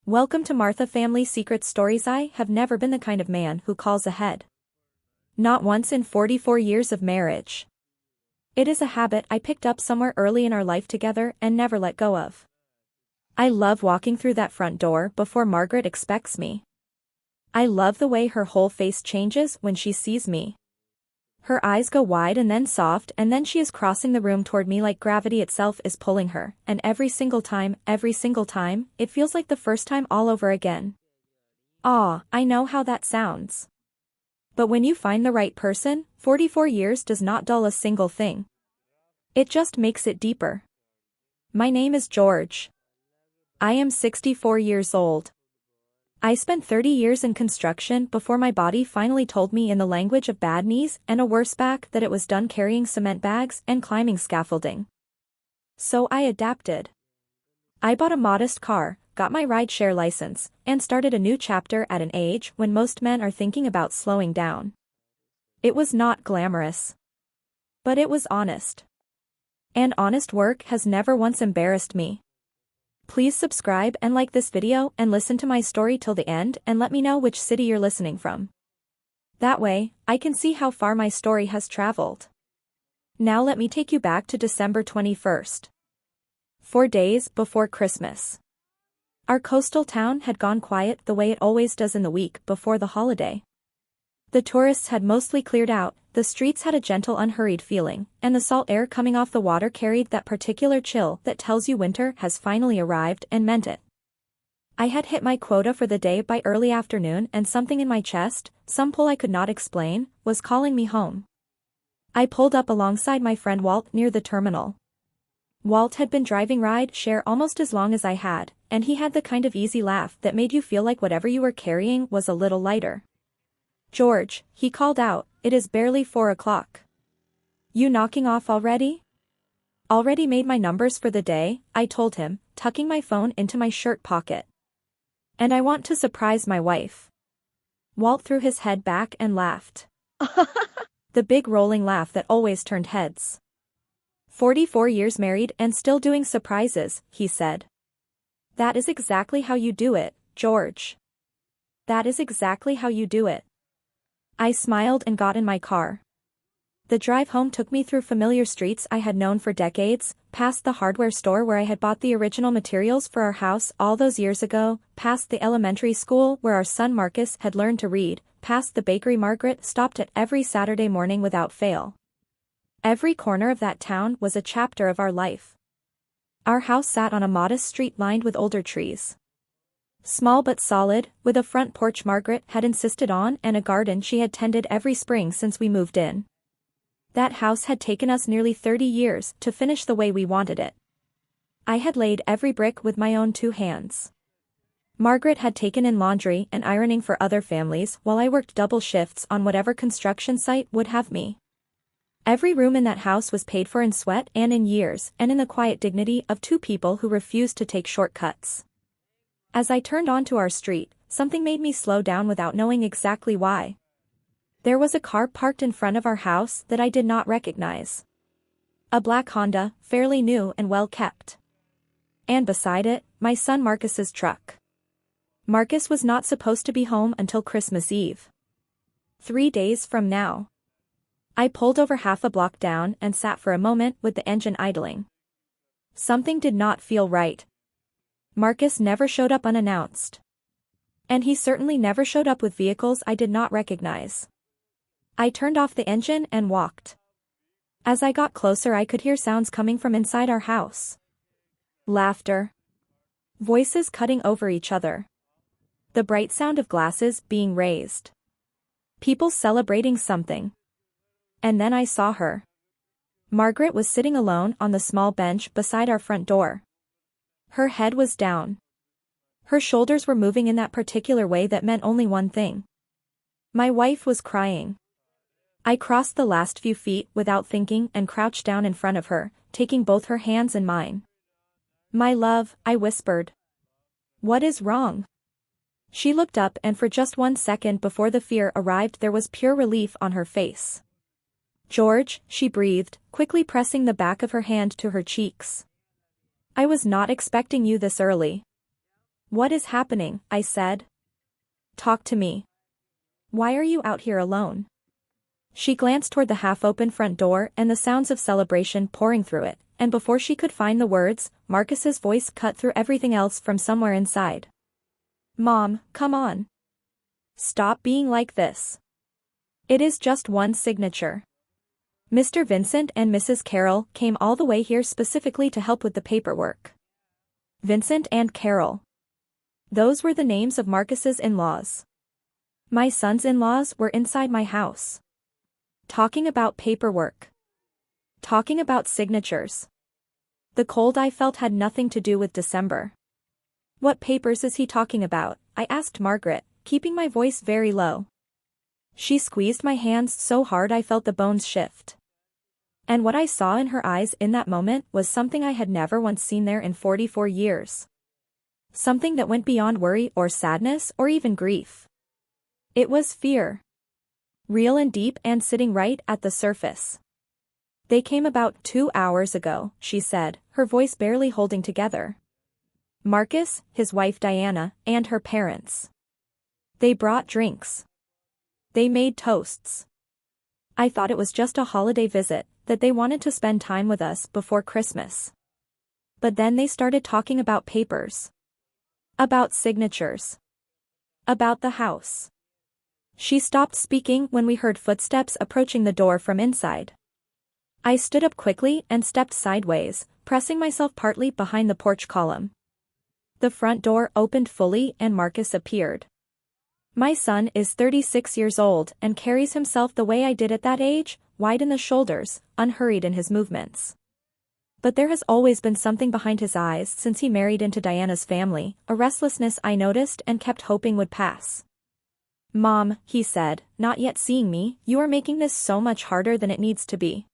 Welcome to Martha Family Secret Stories. I have never been the kind of man who calls ahead. Not once in 44 years of marriage. It is a habit I picked up somewhere early in our life together and never let go of. I love walking through that front door before Margaret expects me. I love the way her whole face changes when she sees me. Her eyes go wide and then soft, and then she is crossing the room toward me like gravity itself is pulling her, and every single time, it feels like the first time all over again. I know how that sounds. But when you find the right person, 44 years does not dull a single thing. It just makes it deeper. My name is George. I am 64 years old. I spent 30 years in construction before my body finally told me in the language of bad knees and a worse back that it was done carrying cement bags and climbing scaffolding. So I adapted. I bought a modest car, got my rideshare license, and started a new chapter at an age when most men are thinking about slowing down. It was not glamorous. But it was honest. And honest work has never once embarrassed me. Please subscribe and like this video and listen to my story till the end and let me know which city you're listening from. That way, I can see how far my story has traveled. Now let me take you back to December 21st. 4 days before Christmas. Our coastal town had gone quiet the way it always does in the week before the holiday. The tourists had mostly cleared out, the streets had a gentle unhurried feeling, and the salt air coming off the water carried that particular chill that tells you winter has finally arrived and meant it. I had hit my quota for the day by early afternoon, and something in my chest, some pull I could not explain, was calling me home. I pulled up alongside my friend Walt near the terminal. Walt had been driving ride-share almost as long as I had, and he had the kind of easy laugh that made you feel like whatever you were carrying was a little lighter. "George," he called out, "it is barely 4 o'clock. You knocking off already?" "Already made my numbers for the day," I told him, tucking my phone into my shirt pocket. "And I want to surprise my wife." Walt threw his head back and laughed. The big rolling laugh that always turned heads. 44 years married and still doing surprises, he said. "That is exactly how you do it, George. That is exactly how you do it." I smiled and got in my car. The drive home took me through familiar streets I had known for decades, past the hardware store where I had bought the original materials for our house all those years ago, past the elementary school where our son Marcus had learned to read, past the bakery Margaret stopped at every Saturday morning without fail. Every corner of that town was a chapter of our life. Our house sat on a modest street lined with older trees. Small but solid, with a front porch Margaret had insisted on and a garden she had tended every spring since we moved in. That house had taken us nearly 30 years to finish the way we wanted it. I had laid every brick with my own 2 hands. Margaret had taken in laundry and ironing for other families while I worked double shifts on whatever construction site would have me. Every room in that house was paid for in sweat and in years and in the quiet dignity of 2 people who refused to take shortcuts. As I turned onto our street, something made me slow down without knowing exactly why. There was a car parked in front of our house that I did not recognize. A black Honda, fairly new and well kept. And beside it, my son Marcus's truck. Marcus was not supposed to be home until Christmas Eve. 3 days from now. I pulled over half a block down and sat for a moment with the engine idling. Something did not feel right. Marcus never showed up unannounced. And he certainly never showed up with vehicles I did not recognize. I turned off the engine and walked. As I got closer I could hear sounds coming from inside our house. Laughter. Voices cutting over each other. The bright sound of glasses being raised. People celebrating something. And then I saw her. Margaret was sitting alone on the small bench beside our front door. Her head was down. Her shoulders were moving in that particular way that meant only one thing. My wife was crying. I crossed the last few feet without thinking and crouched down in front of her, taking both her hands in mine. "My love," I whispered. "What is wrong?" She looked up and for just 1 second before the fear arrived there was pure relief on her face. "George," she breathed, quickly pressing the back of her hand to her cheeks. "I was not expecting you this early." What is happening? I said. Talk to me. Why are you out here alone? She glanced toward the half-open front door and the sounds of celebration pouring through it, and before she could find the words, Marcus's voice cut through everything else from somewhere inside. Mom, come on. Stop being like this. It is just one signature. Mr. Vincent and Mrs. Carroll came all the way here specifically to help with the paperwork. Vincent and Carroll. Those were the names of Marcus's in-laws. My son's in-laws were inside my house. Talking about paperwork. Talking about signatures. The cold I felt had nothing to do with December. What papers is he talking about? I asked Margaret, keeping my voice very low. She squeezed my hands so hard I felt the bones shift. And what I saw in her eyes in that moment was something I had never once seen there in 44 years. Something that went beyond worry or sadness or even grief. It was fear. Real and deep and sitting right at the surface. They came about 2 hours ago, she said, her voice barely holding together. Marcus, his wife Diana, and her parents. They brought drinks. They made toasts. I thought it was just a holiday visit, that they wanted to spend time with us before Christmas. But then they started talking about papers. About signatures. About the house. She stopped speaking when we heard footsteps approaching the door from inside. I stood up quickly and stepped sideways, pressing myself partly behind the porch column. The front door opened fully and Marcus appeared. My son is 36 years old and carries himself the way I did at that age, wide in the shoulders, unhurried in his movements. But there has always been something behind his eyes since he married into Diana's family, a restlessness I noticed and kept hoping would pass. Mom, he said, not yet seeing me, you are making this so much harder than it needs to be.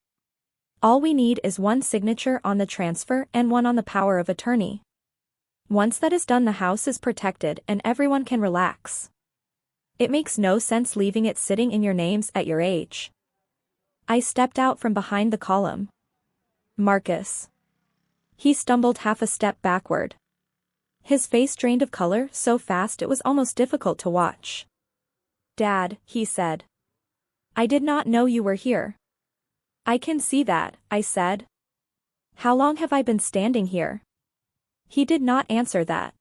All we need is one signature on the transfer and one on the power of attorney. Once that is done, the house is protected and everyone can relax. It makes no sense leaving it sitting in your names at your age. I stepped out from behind the column. Marcus. He stumbled half a step backward. His face drained of color so fast it was almost difficult to watch. Dad, he said. I did not know you were here. I can see that, I said. How long have I been standing here? He did not answer that.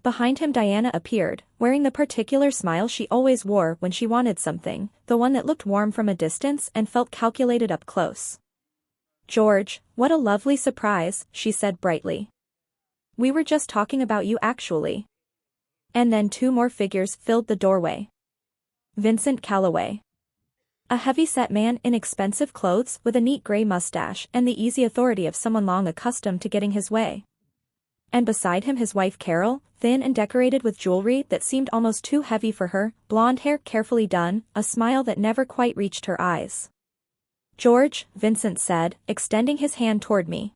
Behind him Diana appeared, wearing the particular smile she always wore when she wanted something, the one that looked warm from a distance and felt calculated up close. George, what a lovely surprise, she said brightly. We were just talking about you actually. And then 2 more figures filled the doorway. Vincent Calloway. A heavy-set man in expensive clothes with a neat gray mustache and the easy authority of someone long accustomed to getting his way. And beside him his wife Carol, thin and decorated with jewelry that seemed almost too heavy for her, blonde hair carefully done, a smile that never quite reached her eyes. George, Vincent said, extending his hand toward me.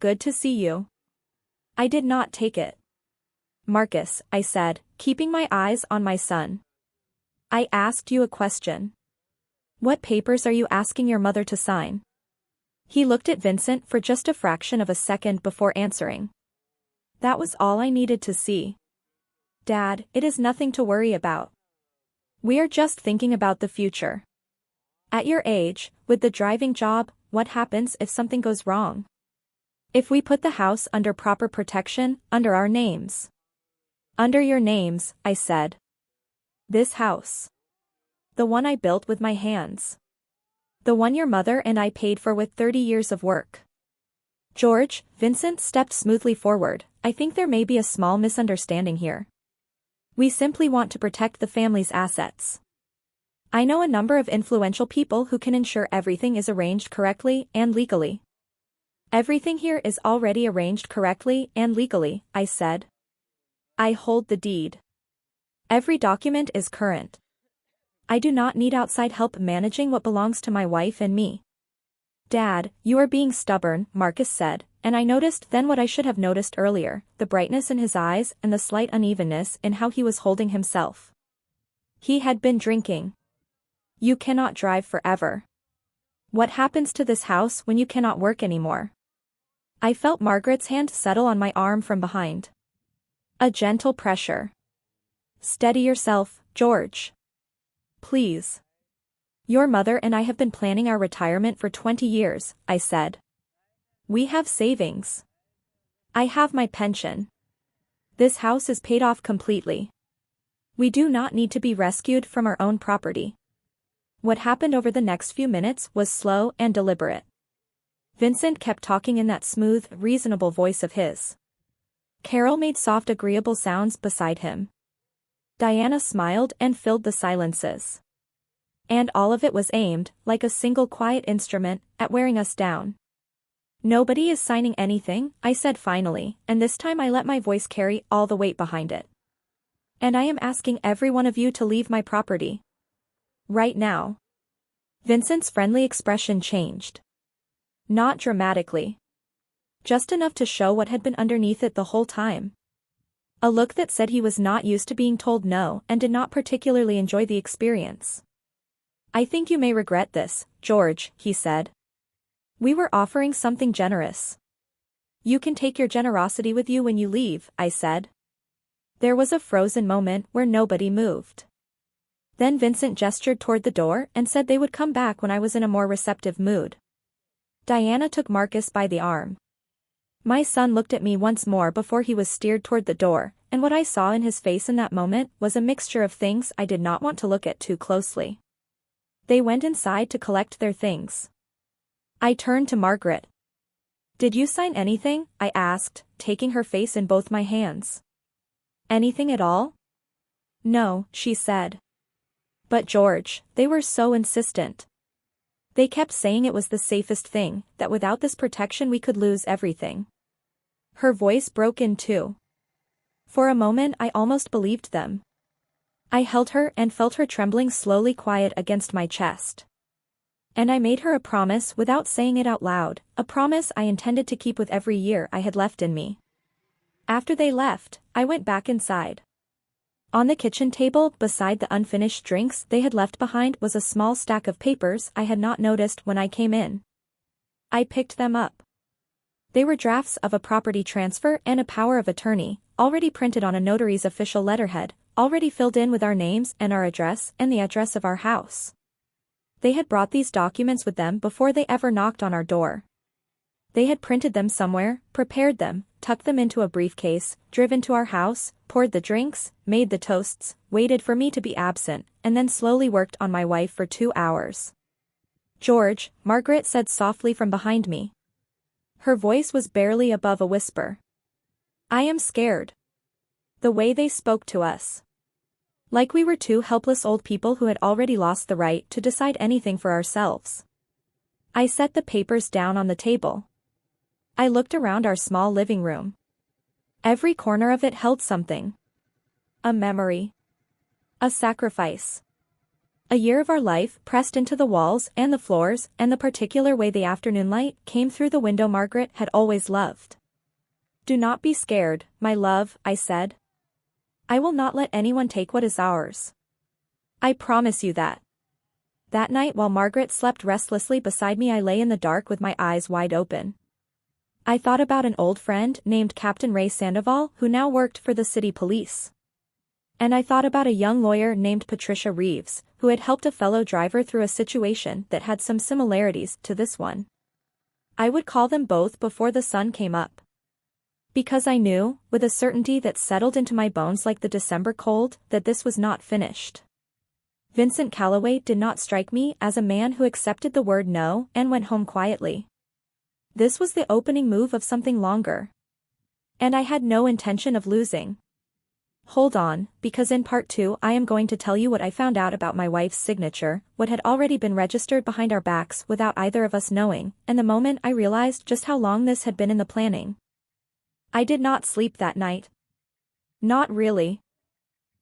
Good to see you. I did not take it. Marcus, I said, keeping my eyes on my son. I asked you a question. What papers are you asking your mother to sign? He looked at Vincent for just a fraction of a second before answering. That was all I needed to see. Dad, it is nothing to worry about. We are just thinking about the future. At your age, with the driving job, what happens if something goes wrong? If we put the house under proper protection, under our names. Under your names, I said. This house. The one I built with my hands. The one your mother and I paid for with 30 years of work. George, Vincent stepped smoothly forward. I think there may be a small misunderstanding here. We simply want to protect the family's assets. I know a number of influential people who can ensure everything is arranged correctly and legally. Everything here is already arranged correctly and legally, I said. I hold the deed. Every document is current. I do not need outside help managing what belongs to my wife and me. Dad, you are being stubborn, Marcus said, and I noticed then what I should have noticed earlier, the brightness in his eyes and the slight unevenness in how he was holding himself. He had been drinking. You cannot drive forever. What happens to this house when you cannot work anymore? I felt Margaret's hand settle on my arm from behind. A gentle pressure. Steady yourself, George. Please. Your mother and I have been planning our retirement for 20 years, I said. We have savings. I have my pension. This house is paid off completely. We do not need to be rescued from our own property. What happened over the next few minutes was slow and deliberate. Vincent kept talking in that smooth, reasonable voice of his. Carol made soft, agreeable sounds beside him. Diana smiled and filled the silences. And all of it was aimed, like a single quiet instrument, at wearing us down. Nobody is signing anything, I said finally, and this time I let my voice carry all the weight behind it. And I am asking every one of you to leave my property. Right now. Vincent's friendly expression changed. Not dramatically. Just enough to show what had been underneath it the whole time. A look that said he was not used to being told no and did not particularly enjoy the experience. I think you may regret this, George, he said. We were offering something generous. You can take your generosity with you when you leave, I said. There was a frozen moment where nobody moved. Then Vincent gestured toward the door and said they would come back when I was in a more receptive mood. Diana took Marcus by the arm. My son looked at me once more before he was steered toward the door, and what I saw in his face in that moment was a mixture of things I did not want to look at too closely. They went inside to collect their things. I turned to Margaret. Did you sign anything? I asked, taking her face in both my hands. Anything at all? No, she said. But George, they were so insistent. They kept saying it was the safest thing, that without this protection we could lose everything. Her voice broke in two. For a moment I almost believed them. I held her and felt her trembling slowly quiet against my chest. And I made her a promise without saying it out loud, a promise I intended to keep with every year I had left in me. After they left, I went back inside. On the kitchen table, beside the unfinished drinks they had left behind, was a small stack of papers I had not noticed when I came in. I picked them up. They were drafts of a property transfer and a power of attorney, already printed on a notary's official letterhead, already filled in with our names and our address and the address of our house. They had brought these documents with them before they ever knocked on our door. They had printed them somewhere, prepared them, tucked them into a briefcase, driven to our house, poured the drinks, made the toasts, waited for me to be absent, and then slowly worked on my wife for 2 hours. George, Margaret said softly from behind me. Her voice was barely above a whisper. I am scared. The way they spoke to us. Like we were two helpless old people who had already lost the right to decide anything for ourselves. I set the papers down on the table. I looked around our small living room. Every corner of it held something. A memory. A sacrifice. A year of our life pressed into the walls and the floors, and the particular way the afternoon light came through the window Margaret had always loved. Do not be scared, my love, I said. I will not let anyone take what is ours. I promise you that. That night while Margaret slept restlessly beside me I lay in the dark with my eyes wide open. I thought about an old friend named Captain Ray Sandoval who now worked for the city police. And I thought about a young lawyer named Patricia Reeves, who had helped a fellow driver through a situation that had some similarities to this one. I would call them both before the sun came up. Because I knew, with a certainty that settled into my bones like the December cold, that this was not finished. Vincent Calloway did not strike me as a man who accepted the word no and went home quietly. This was the opening move of something longer. And I had no intention of losing. Hold on, because in part 2 I am going to tell you what I found out about my wife's signature, what had already been registered behind our backs without either of us knowing, and the moment I realized just how long this had been in the planning. I did not sleep that night. Not really.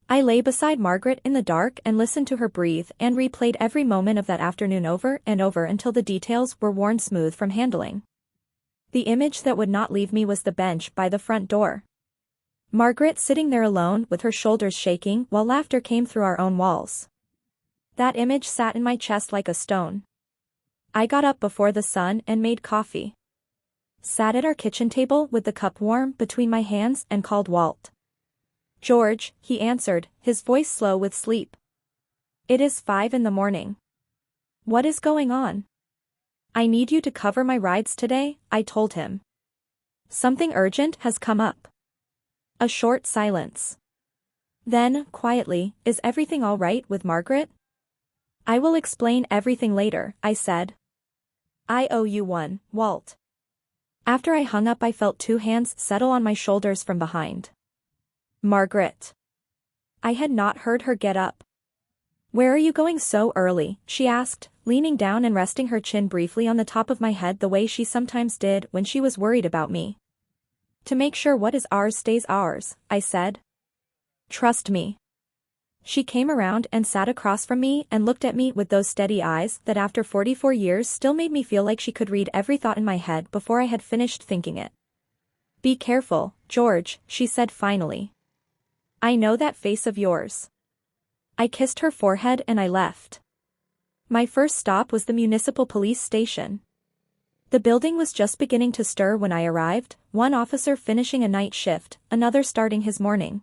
I lay beside Margaret in the dark and listened to her breathe and replayed every moment of that afternoon over and over until the details were worn smooth from handling. The image that would not leave me was the bench by the front door. Margaret sitting there alone with her shoulders shaking while laughter came through our own walls. That image sat in my chest like a stone. I got up before the sun and made coffee. Sat at our kitchen table with the cup warm between my hands and called Walt. George, he answered, his voice slow with sleep. It is 5 in the morning. What is going on? I need you to cover my rides today, I told him. Something urgent has come up. A short silence. Then, quietly, is everything all right with Margaret? I will explain everything later, I said. I owe you one, Walt. After I hung up I felt 2 hands settle on my shoulders from behind. Margaret. I had not heard her get up. Where are you going so early? She asked, leaning down and resting her chin briefly on the top of my head the way she sometimes did when she was worried about me. To make sure what is ours stays ours, I said. Trust me. She came around and sat across from me and looked at me with those steady eyes that after 44 years still made me feel like she could read every thought in my head before I had finished thinking it. Be careful, George, she said finally. I know that face of yours. I kissed her forehead and I left. My first stop was the municipal police station. The building was just beginning to stir when I arrived, one officer finishing a night shift, another starting his morning.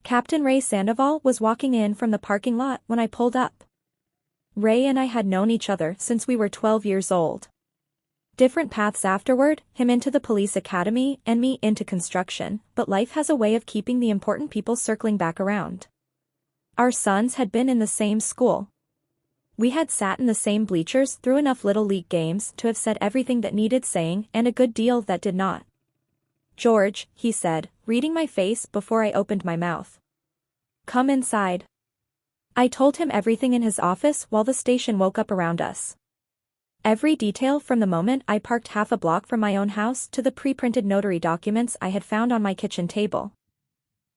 Captain Ray Sandoval was walking in from the parking lot when I pulled up. Ray and I had known each other since we were 12 years old. Different paths afterward, him into the police academy and me into construction, but life has a way of keeping the important people circling back around. Our sons had been in the same school. We had sat in the same bleachers through enough Little League games to have said everything that needed saying and a good deal that did not. George, he said, reading my face before I opened my mouth. Come inside. I told him everything in his office while the station woke up around us. Every detail from the moment I parked half a block from my own house to the pre-printed notary documents I had found on my kitchen table.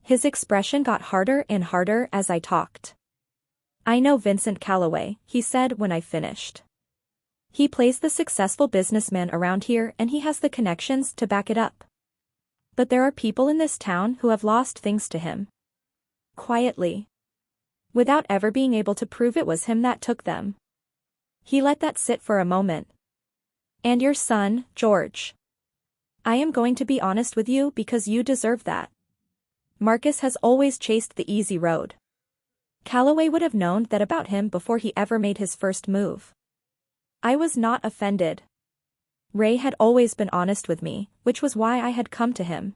His expression got harder and harder as I talked. I know Vincent Calloway, he said when I finished. He plays the successful businessman around here and he has the connections to back it up. But there are people in this town who have lost things to him. Quietly. Without ever being able to prove it was him that took them. He let that sit for a moment. And your son, George. I am going to be honest with you because you deserve that. Marcus has always chased the easy road. Calloway would have known that about him before he ever made his first move. I was not offended. Ray had always been honest with me, which was why I had come to him.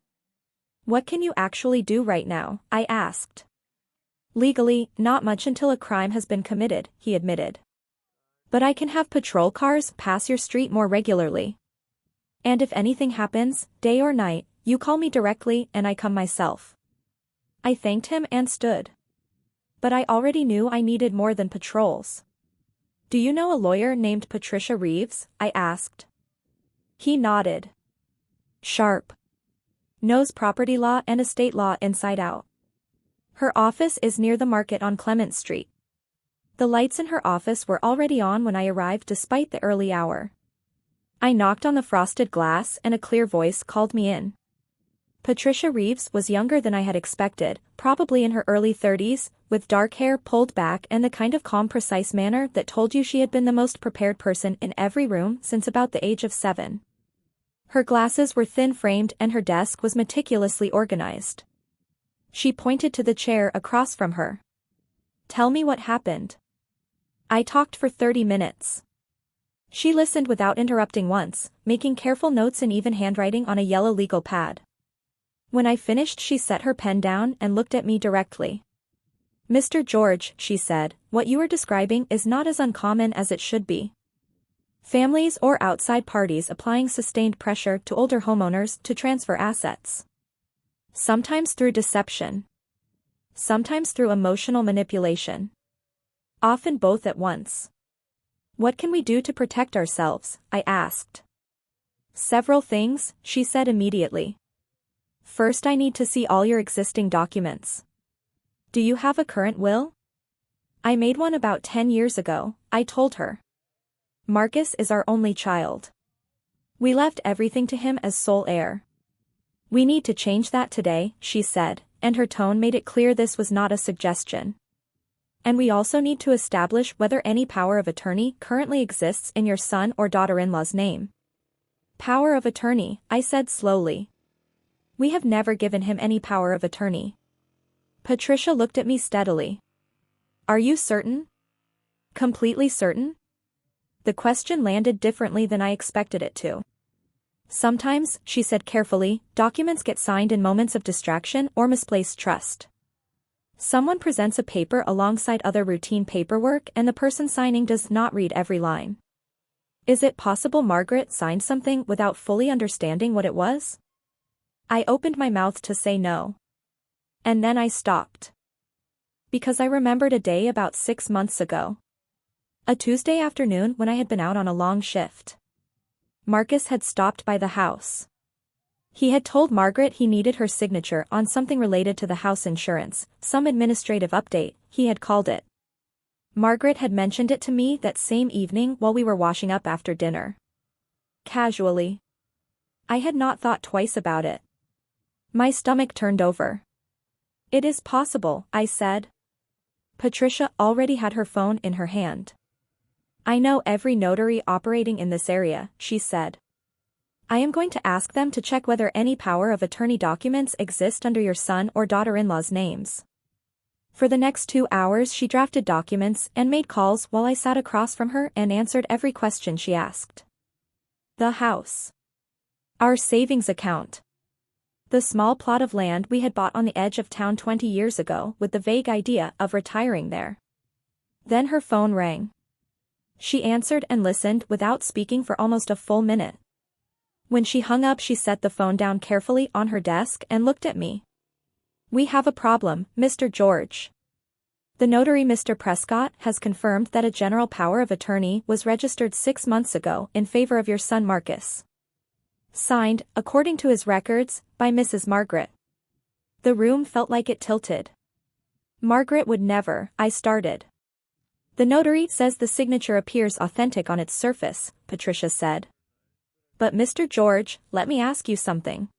What can you actually do right now? I asked. Legally, not much until a crime has been committed, he admitted. But I can have patrol cars pass your street more regularly. And if anything happens, day or night, you call me directly and I come myself. I thanked him and stood. But I already knew I needed more than patrols. Do you know a lawyer named Patricia Reeves? I asked. He nodded. Sharp. Knows property law and estate law inside out. Her office is near the market on Clement Street. The lights in her office were already on when I arrived despite the early hour. I knocked on the frosted glass and a clear voice called me in. Patricia Reeves was younger than I had expected, probably in her early 30s, with dark hair pulled back and the kind of calm precise manner that told you she had been the most prepared person in every room since about the age of 7. Her glasses were thin-framed and her desk was meticulously organized. She pointed to the chair across from her. Tell me what happened. I talked for 30 minutes. She listened without interrupting once, making careful notes in even handwriting on a yellow legal pad. When I finished she set her pen down and looked at me directly. Mr. George, she said, what you are describing is not as uncommon as it should be. Families or outside parties applying sustained pressure to older homeowners to transfer assets. Sometimes through deception. Sometimes through emotional manipulation. Often both at once. What can we do to protect ourselves? I asked. Several things, she said immediately. First, I need to see all your existing documents. Do you have a current will? I made one about 10 years ago, I told her. Marcus is our only child. We left everything to him as sole heir. We need to change that today, she said, and her tone made it clear this was not a suggestion. And we also need to establish whether any power of attorney currently exists in your son or daughter-in-law's name. Power of attorney, I said slowly. We have never given him any power of attorney. Patricia looked at me steadily. Are you certain? Completely certain? The question landed differently than I expected it to. Sometimes, she said carefully, documents get signed in moments of distraction or misplaced trust. Someone presents a paper alongside other routine paperwork and the person signing does not read every line. Is it possible Margaret signed something without fully understanding what it was? I opened my mouth to say no. And then I stopped. Because I remembered a day about 6 months ago. A Tuesday afternoon when I had been out on a long shift. Marcus had stopped by the house. He had told Margaret he needed her signature on something related to the house insurance, some administrative update, he had called it. Margaret had mentioned it to me that same evening while we were washing up after dinner. Casually. I had not thought twice about it. My stomach turned over. It is possible, I said. Patricia already had her phone in her hand. I know every notary operating in this area, she said. I am going to ask them to check whether any power of attorney documents exist under your son or daughter-in-law's names. For the next 2 hours she drafted documents and made calls while I sat across from her and answered every question she asked. The house. Our savings account. The small plot of land we had bought on the edge of town 20 years ago with the vague idea of retiring there. Then her phone rang. She answered and listened without speaking for almost a full minute. When she hung up she set the phone down carefully on her desk and looked at me. We have a problem, Mr. George. The notary Mr. Prescott has confirmed that a general power of attorney was registered 6 months ago in favor of your son Marcus. Signed, according to his records, by Mrs. Margaret. The room felt like it tilted. Margaret would never, I started. The notary says the signature appears authentic on its surface, Patricia said. But Mr. George, let me ask you something.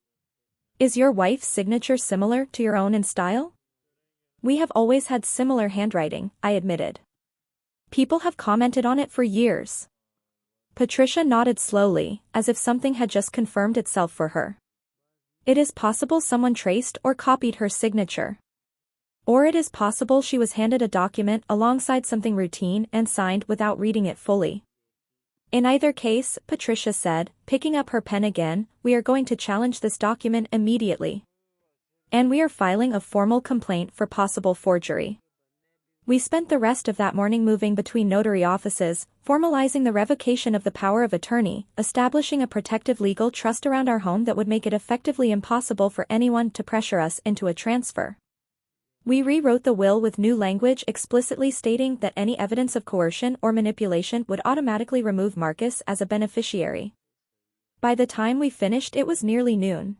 Is your wife's signature similar to your own in style? We have always had similar handwriting, I admitted. People have commented on it for years. Patricia nodded slowly, as if something had just confirmed itself for her. It is possible someone traced or copied her signature. Or it is possible she was handed a document alongside something routine and signed without reading it fully. In either case, Patricia said, picking up her pen again, we are going to challenge this document immediately. And we are filing a formal complaint for possible forgery. We spent the rest of that morning moving between notary offices, formalizing the revocation of the power of attorney, establishing a protective legal trust around our home that would make it effectively impossible for anyone to pressure us into a transfer. We rewrote the will with new language explicitly stating that any evidence of coercion or manipulation would automatically remove Marcus as a beneficiary. By the time we finished it was nearly noon.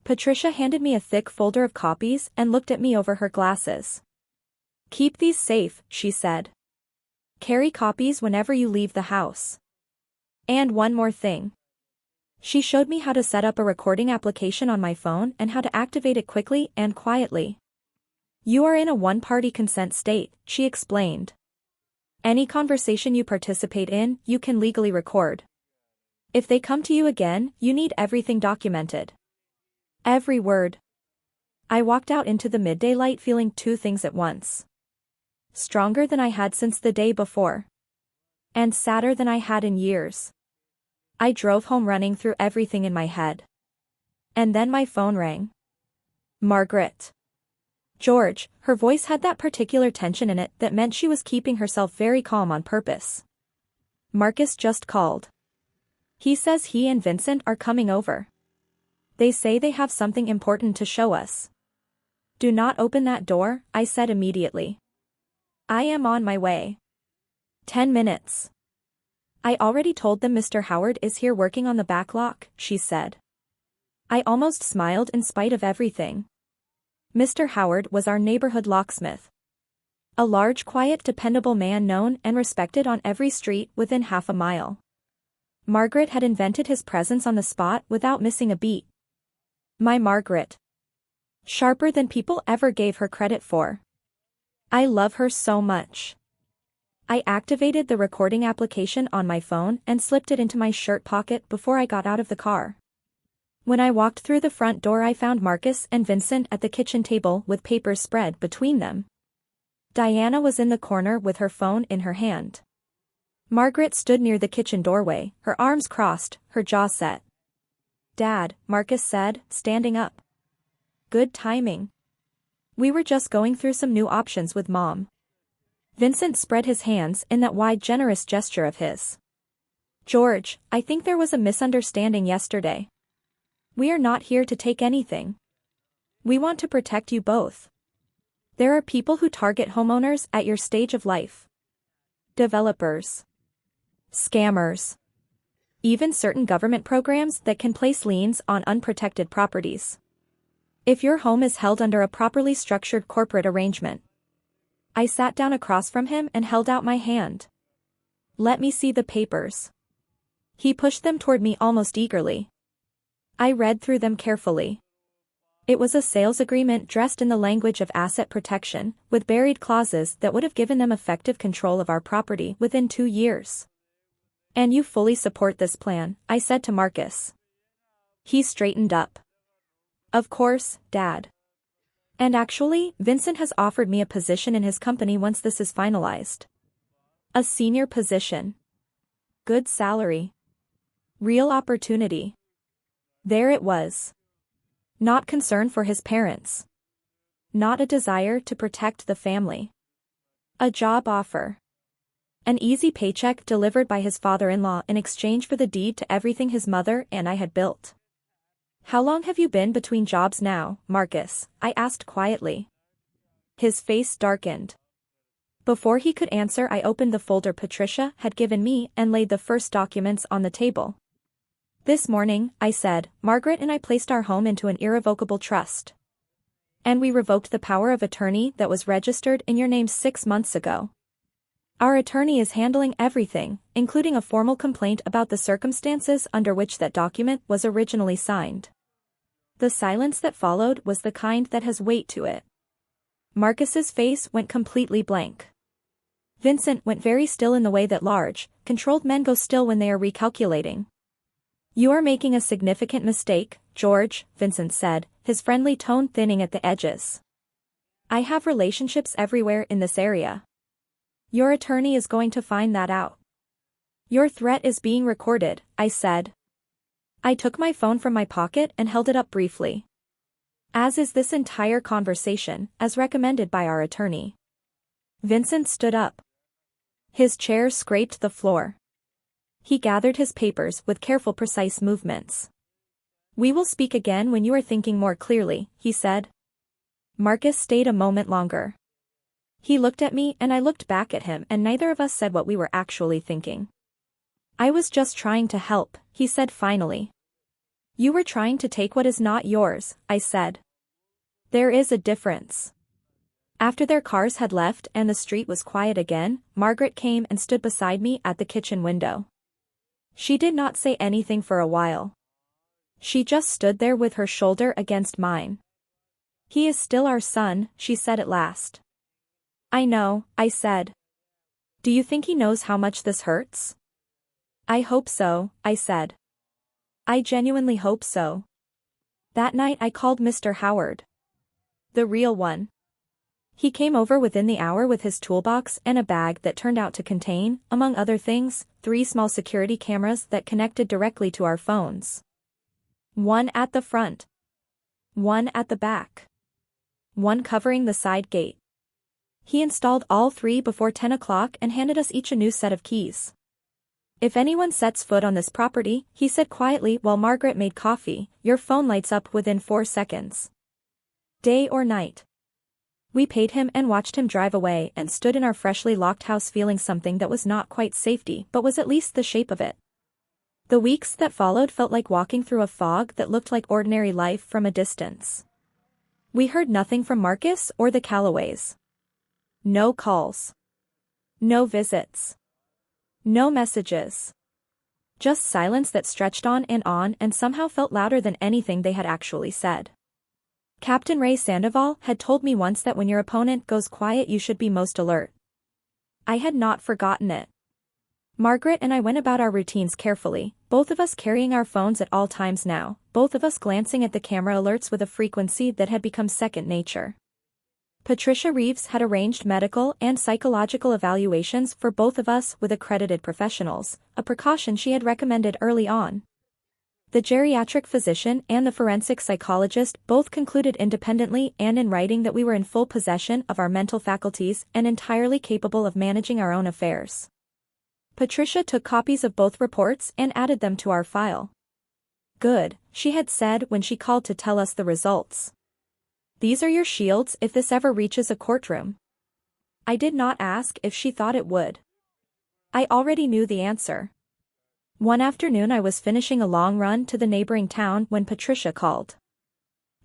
Patricia handed me a thick folder of copies and looked at me over her glasses. Keep these safe, she said. Carry copies whenever you leave the house. And one more thing. She showed me how to set up a recording application on my phone and how to activate it quickly and quietly. You are in a one-party consent state, she explained. Any conversation you participate in, you can legally record. If they come to you again, you need everything documented. Every word. I walked out into the midday light feeling two things at once. Stronger than I had since the day before. And sadder than I had in years. I drove home running through everything in my head. And then my phone rang. Margaret. George, her voice had that particular tension in it that meant she was keeping herself very calm on purpose. Marcus just called. He says he and Vincent are coming over. They say they have something important to show us. Do not open that door, I said immediately. I am on my way. 10 minutes. I already told them Mr. Howard is here working on the back lock, she said. I almost smiled in spite of everything. Mr. Howard was our neighborhood locksmith. A large, quiet, dependable man known and respected on every street within half a mile. Margaret had invented his presence on the spot without missing a beat. My Margaret. Sharper than people ever gave her credit for. I love her so much. I activated the recording application on my phone and slipped it into my shirt pocket before I got out of the car. When I walked through the front door I found Marcus and Vincent at the kitchen table with papers spread between them. Diana was in the corner with her phone in her hand. Margaret stood near the kitchen doorway, her arms crossed, her jaw set. "Dad," Marcus said, standing up. "Good timing. We were just going through some new options with Mom." Vincent spread his hands in that wide generous gesture of his. "George, I think there was a misunderstanding yesterday. We are not here to take anything. We want to protect you both. There are people who target homeowners at your stage of life. Developers. Scammers. Even certain government programs that can place liens on unprotected properties. If your home is held under a properly structured corporate arrangement." I sat down across from him and held out my hand. "Let me see the papers." He pushed them toward me almost eagerly. I read through them carefully. It was a sales agreement dressed in the language of asset protection, with buried clauses that would have given them effective control of our property within 2 years. "And you fully support this plan," I said to Marcus. He straightened up. "Of course, Dad. And actually, Vincent has offered me a position in his company once this is finalized. A senior position. Good salary. Real opportunity." There it was. Not concern for his parents. Not a desire to protect the family. A job offer. An easy paycheck delivered by his father-in-law in exchange for the deed to everything his mother and I had built. "How long have you been between jobs now, Marcus?" I asked quietly. His face darkened. Before he could answer I opened the folder Patricia had given me and laid the first documents on the table. "This morning," I said, "Margaret and I placed our home into an irrevocable trust. And we revoked the power of attorney that was registered in your name 6 months ago. Our attorney is handling everything, including a formal complaint about the circumstances under which that document was originally signed." The silence that followed was the kind that has weight to it. Marcus's face went completely blank. Vincent went very still in the way that large, controlled men go still when they are recalculating. "You are making a significant mistake, George," Vincent said, his friendly tone thinning at the edges. "I have relationships everywhere in this area. Your attorney is going to find that out." "Your threat is being recorded," I said. I took my phone from my pocket and held it up briefly. "As is this entire conversation, as recommended by our attorney." Vincent stood up. His chair scraped the floor. He gathered his papers with careful precise movements. "We will speak again when you are thinking more clearly," he said. Marcus stayed a moment longer. He looked at me and I looked back at him and neither of us said what we were actually thinking. "I was just trying to help," he said finally. "You were trying to take what is not yours," I said. "There is a difference." After their cars had left and the street was quiet again, Margaret came and stood beside me at the kitchen window. She did not say anything for a while. She just stood there with her shoulder against mine. "He is still our son," she said at last. "I know," I said. "Do you think he knows how much this hurts?" "I hope so," I said. "I genuinely hope so." That night I called Mr. Howard. The real one. He came over within the hour with his toolbox and a bag that turned out to contain, among other things, 3 small security cameras that connected directly to our phones. One at the front. One at the back. One covering the side gate. He installed all 3 before 10 o'clock and handed us each a new set of keys. "If anyone sets foot on this property," he said quietly while Margaret made coffee, "your phone lights up within 4 seconds. Day or night." We paid him and watched him drive away and stood in our freshly locked house feeling something that was not quite safety but was at least the shape of it. The weeks that followed felt like walking through a fog that looked like ordinary life from a distance. We heard nothing from Marcus or the Calloways. No calls. No visits. No messages. Just silence that stretched on and somehow felt louder than anything they had actually said. Captain Ray Sandoval had told me once that when your opponent goes quiet you should be most alert. I had not forgotten it. Margaret and I went about our routines carefully, both of us carrying our phones at all times now, both of us glancing at the camera alerts with a frequency that had become second nature. Patricia Reeves had arranged medical and psychological evaluations for both of us with accredited professionals, a precaution she had recommended early on. The geriatric physician and the forensic psychologist both concluded independently and in writing that we were in full possession of our mental faculties and entirely capable of managing our own affairs. Patricia took copies of both reports and added them to our file. "Good," she had said when she called to tell us the results. "These are your shields if this ever reaches a courtroom." I did not ask if she thought it would. I already knew the answer. One afternoon I was finishing a long run to the neighboring town when Patricia called.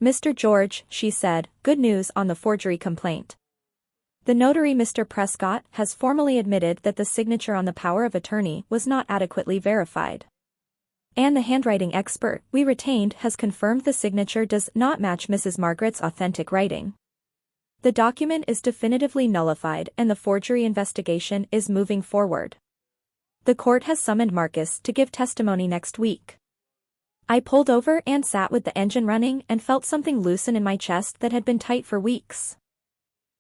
"Mr. George," she said, "good news on the forgery complaint. The notary Mr. Prescott has formally admitted that the signature on the power of attorney was not adequately verified. And the handwriting expert we retained has confirmed the signature does not match Mrs. Margaret's authentic writing. The document is definitively nullified and the forgery investigation is moving forward. The court has summoned Marcus to give testimony next week." I pulled over and sat with the engine running and felt something loosen in my chest that had been tight for weeks.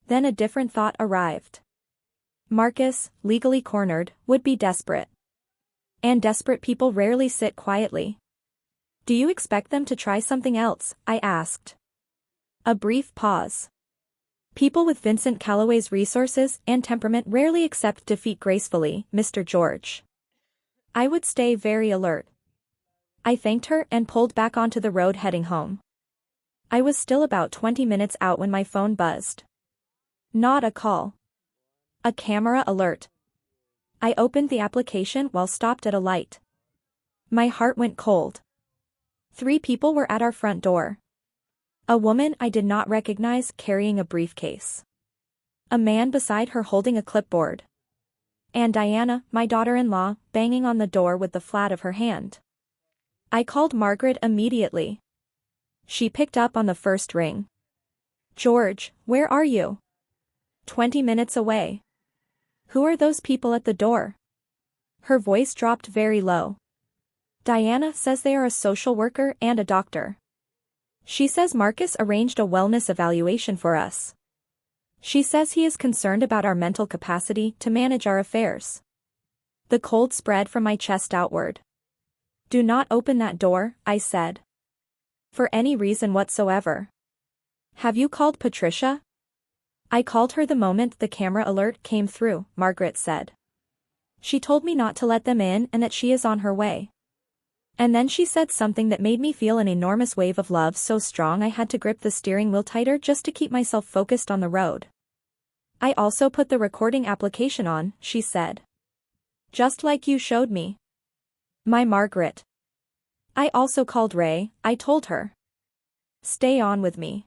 Then a different thought arrived. Marcus, legally cornered, would be desperate. And desperate people rarely sit quietly. "Do you expect them to try something else?" I asked. A brief pause. "People with Vincent Calloway's resources and temperament rarely accept defeat gracefully, Mr. George. I would stay very alert." I thanked her and pulled back onto the road heading home. I was still about 20 minutes out when my phone buzzed. Not a call. A camera alert. I opened the application while stopped at a light. My heart went cold. 3 people were at our front door. A woman I did not recognize carrying a briefcase. A man beside her holding a clipboard. And Diana, my daughter-in-law, banging on the door with the flat of her hand. I called Margaret immediately. She picked up on the first ring. "George, where are you?" 20 minutes away." "Who are those people at the door?" Her voice dropped very low. "Diana says they are a social worker and a doctor. She says Marcus arranged a wellness evaluation for us. She says he is concerned about our mental capacity to manage our affairs." The cold spread from my chest outward. "Do not open that door," I said. "For any reason whatsoever." "Have you called Patricia?" "I called her the moment the camera alert came through," Margaret said. "She told me not to let them in and that she is on her way." And then she said something that made me feel an enormous wave of love so strong I had to grip the steering wheel tighter just to keep myself focused on the road. "I also put the recording application on," she said. "Just like you showed me." "My Margaret." "I also called Ray," I told her. "Stay on with me.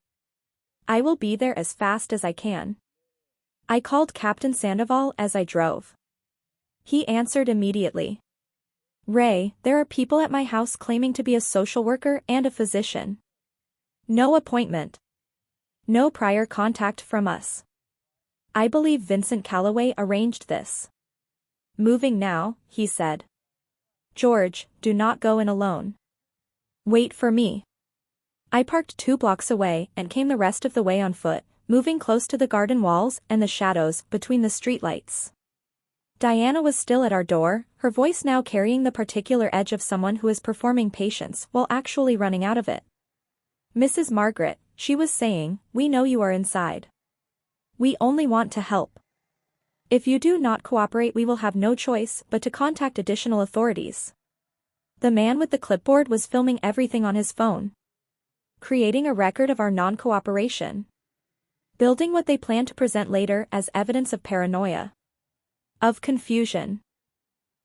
I will be there as fast as I can." I called Captain Sandoval as I drove. He answered immediately. "Ray, there are people at my house claiming to be a social worker and a physician. No appointment. No prior contact from us. I believe Vincent Calloway arranged this." "Moving now," he said. "George, do not go in alone. Wait for me." I parked 2 blocks away and came the rest of the way on foot, moving close to the garden walls and the shadows between the streetlights. Diana was still at our door, her voice now carrying the particular edge of someone who is performing patience while actually running out of it. "Mrs. Margaret," she was saying, "we know you are inside. We only want to help. If you do not cooperate, we will have no choice but to contact additional authorities." The man with the clipboard was filming everything on his phone. Creating a record of our non-cooperation. Building what they plan to present later as evidence of paranoia. Of confusion.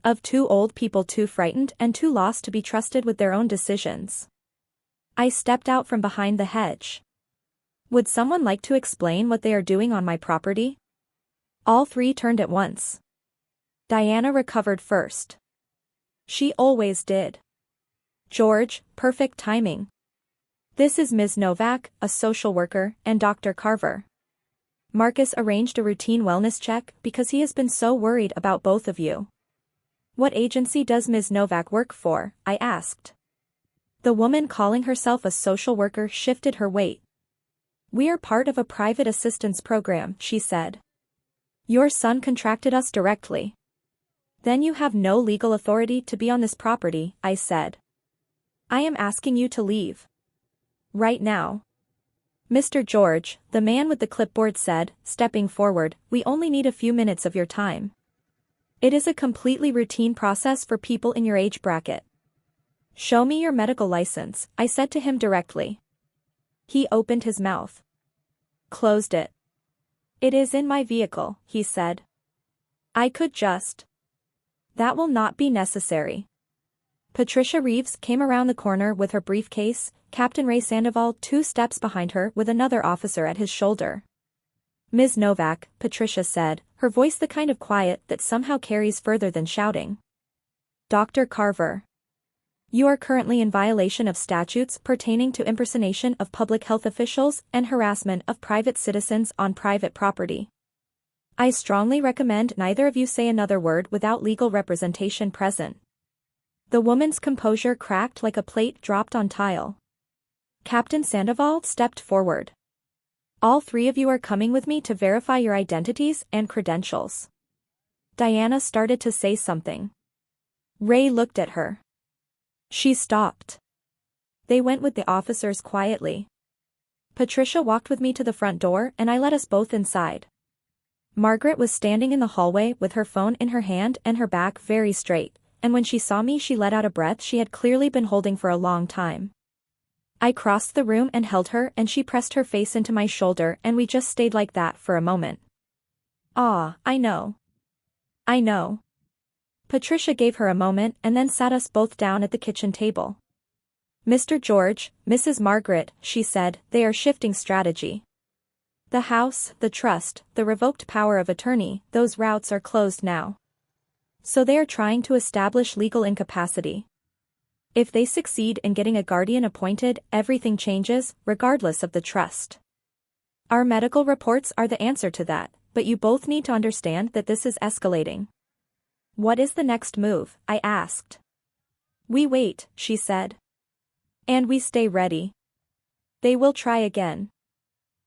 Of 2 old people too frightened and too lost to be trusted with their own decisions. I stepped out from behind the hedge. Would someone like to explain what they are doing on my property? All 3 turned at once. Diana recovered first. She always did. "George, perfect timing. This is Ms. Novak, a social worker, and Dr. Carver. Marcus arranged a routine wellness check because he has been so worried about both of you. What agency does Ms. Novak work for? I asked. The woman calling herself a social worker shifted her weight. We are part of a private assistance program, she said. Your son contracted us directly. Then you have no legal authority to be on this property, I said. I am asking you to leave. Right now. Mr. George, the man with the clipboard said, stepping forward, we only need a few minutes of your time. It is a completely routine process for people in your age bracket. Show me your medical license, I said to him directly. He opened his mouth. Closed it. It is in my vehicle, he said. I could just. That will not be necessary. Patricia Reeves came around the corner with her briefcase, Captain Ray Sandoval 2 steps behind her with another officer at his shoulder. Ms. Novak, Patricia said, her voice the kind of quiet that somehow carries further than shouting. Dr. Carver. You are currently in violation of statutes pertaining to impersonation of public health officials and harassment of private citizens on private property. I strongly recommend neither of you say another word without legal representation present. The woman's composure cracked like a plate dropped on tile. Captain Sandoval stepped forward. All 3 of you are coming with me to verify your identities and credentials. Diana started to say something. Ray looked at her. She stopped. They went with the officers quietly. Patricia walked with me to the front door and I led us both inside. Margaret was standing in the hallway with her phone in her hand and her back very straight, and when she saw me she let out a breath she had clearly been holding for a long time. I crossed the room and held her and she pressed her face into my shoulder and we just stayed like that for a moment. Ah, I know. I know. Patricia gave her a moment and then sat us both down at the kitchen table. Mr. George, Mrs. Margaret, she said, they are shifting strategy. The house, the trust, the revoked power of attorney, those routes are closed now. So they are trying to establish legal incapacity. If they succeed in getting a guardian appointed, everything changes, regardless of the trust. Our medical reports are the answer to that, but you both need to understand that this is escalating. What is the next move? I asked. We wait, she said. And we stay ready. They will try again.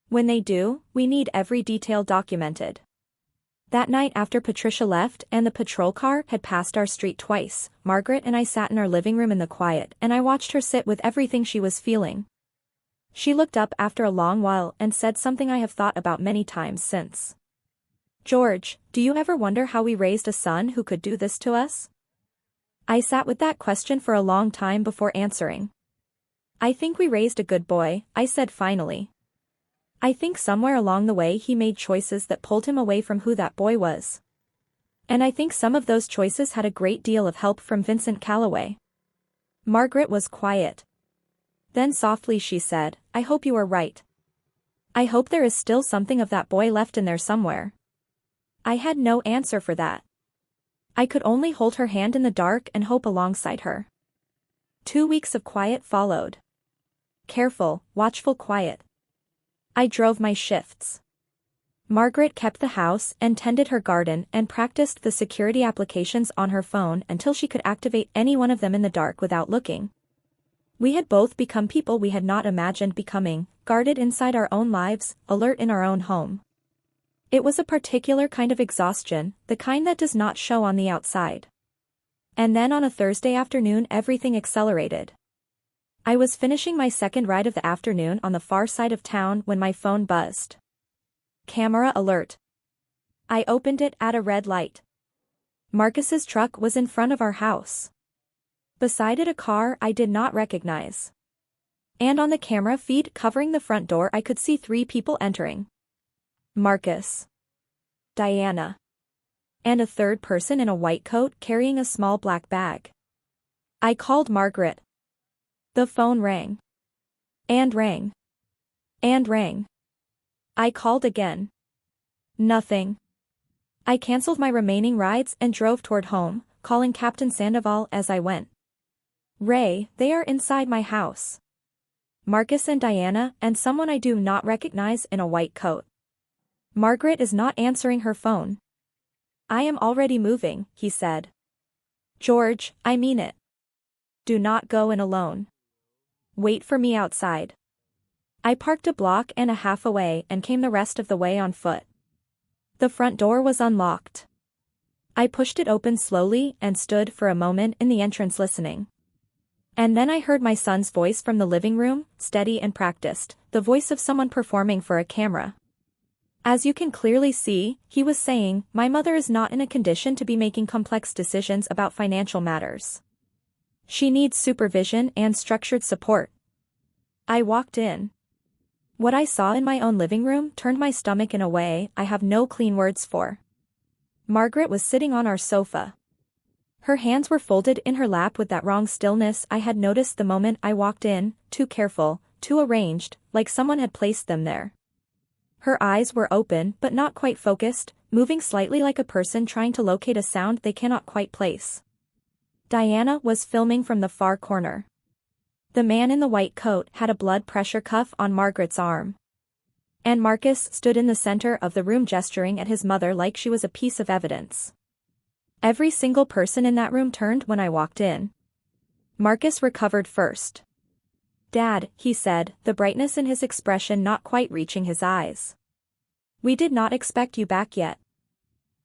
When they do, we need every detail documented. That night after Patricia left and the patrol car had passed our street twice, Margaret and I sat in our living room in the quiet and I watched her sit with everything she was feeling. She looked up after a long while and said something I have thought about many times since. George, do you ever wonder how we raised a son who could do this to us? I sat with that question for a long time before answering. I think we raised a good boy, I said finally. I think somewhere along the way he made choices that pulled him away from who that boy was. And I think some of those choices had a great deal of help from Vincent Calloway. Margaret was quiet. Then softly she said, I hope you are right. I hope there is still something of that boy left in there somewhere. I had no answer for that. I could only hold her hand in the dark and hope alongside her. 2 weeks of quiet followed. Careful, watchful quiet. I drove my shifts. Margaret kept the house and tended her garden and practiced the security applications on her phone until she could activate any one of them in the dark without looking. We had both become people we had not imagined becoming, guarded inside our own lives, alert in our own home. It was a particular kind of exhaustion, the kind that does not show on the outside. And then on a Thursday afternoon everything accelerated. I was finishing my second ride of the afternoon on the far side of town when my phone buzzed. Camera alert. I opened it at a red light. Marcus's truck was in front of our house. Beside it a car I did not recognize. And on the camera feed covering the front door I could see 3 people entering. Marcus. Diana. And a third person in a white coat carrying a small black bag. I called Margaret. The phone rang. And rang. And rang. I called again. Nothing. I cancelled my remaining rides and drove toward home, calling Captain Sandoval as I went. Ray, they are inside my house. Marcus and Diana and someone I do not recognize in a white coat. Margaret is not answering her phone. I am already moving, he said. George, I mean it. Do not go in alone. Wait for me outside. I parked a block and a half away and came the rest of the way on foot. The front door was unlocked. I pushed it open slowly and stood for a moment in the entrance listening. And then I heard my son's voice from the living room, steady and practiced, the voice of someone performing for a camera. As you can clearly see, he was saying, "My mother is not in a condition to be making complex decisions about financial matters. She needs supervision and structured support." I walked in. What I saw in my own living room turned my stomach in a way I have no clean words for. Margaret was sitting on our sofa. Her hands were folded in her lap with that wrong stillness I had noticed the moment I walked in, too careful, too arranged, like someone had placed them there. Her eyes were open but not quite focused, moving slightly like a person trying to locate a sound they cannot quite place. Diana was filming from the far corner. The man in the white coat had a blood pressure cuff on Margaret's arm. And Marcus stood in the center of the room gesturing at his mother like she was a piece of evidence. Every single person in that room turned when I walked in. Marcus recovered first. "Dad," he said, the brightness in his expression not quite reaching his eyes. "We did not expect you back yet.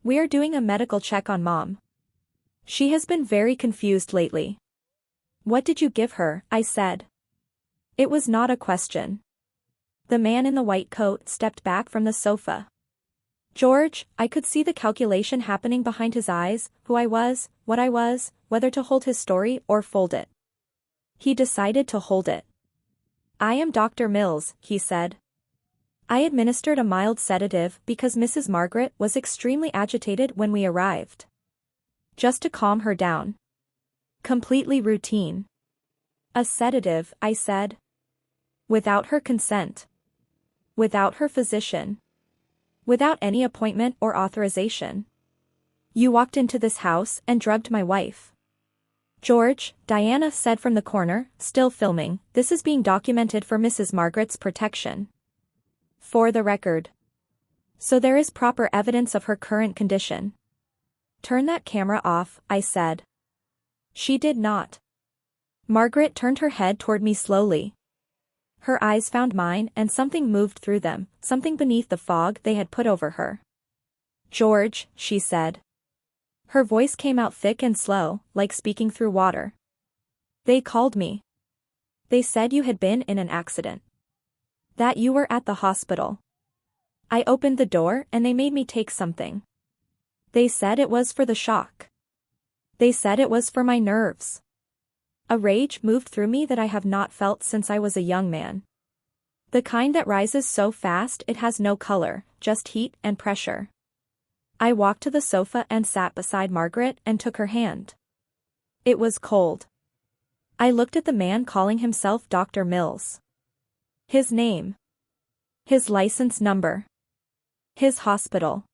We are doing a medical check on Mom. She has been very confused lately." "What did you give her?" I said. It was not a question. The man in the white coat stepped back from the sofa. "George," I could see the calculation happening behind his eyes, who I was, what I was, whether to hold his story or fold it. He decided to hold it. "I am Dr. Mills," he said. "I administered a mild sedative because Mrs. Margaret was extremely agitated when we arrived. Just to calm her down. Completely routine." "A sedative," I said. "Without her consent. Without her physician. Without any appointment or authorization. You walked into this house and drugged my wife." "George," Diana said from the corner, still filming, "this is being documented for Mrs. Margaret's protection. For the record. So there is proper evidence of her current condition." "Turn that camera off," I said. She did not. Margaret turned her head toward me slowly. Her eyes found mine and something moved through them, something beneath the fog they had put over her. "George," she said. Her voice came out thick and slow, like speaking through water. "They called me. They said you had been in an accident. That you were at the hospital. I opened the door and they made me take something. They said it was for the shock. They said it was for my nerves." A rage moved through me that I have not felt since I was a young man. The kind that rises so fast it has no color, just heat and pressure. I walked to the sofa and sat beside Margaret and took her hand. It was cold. I looked at the man calling himself Dr. Mills. His name. His license number. His hospital.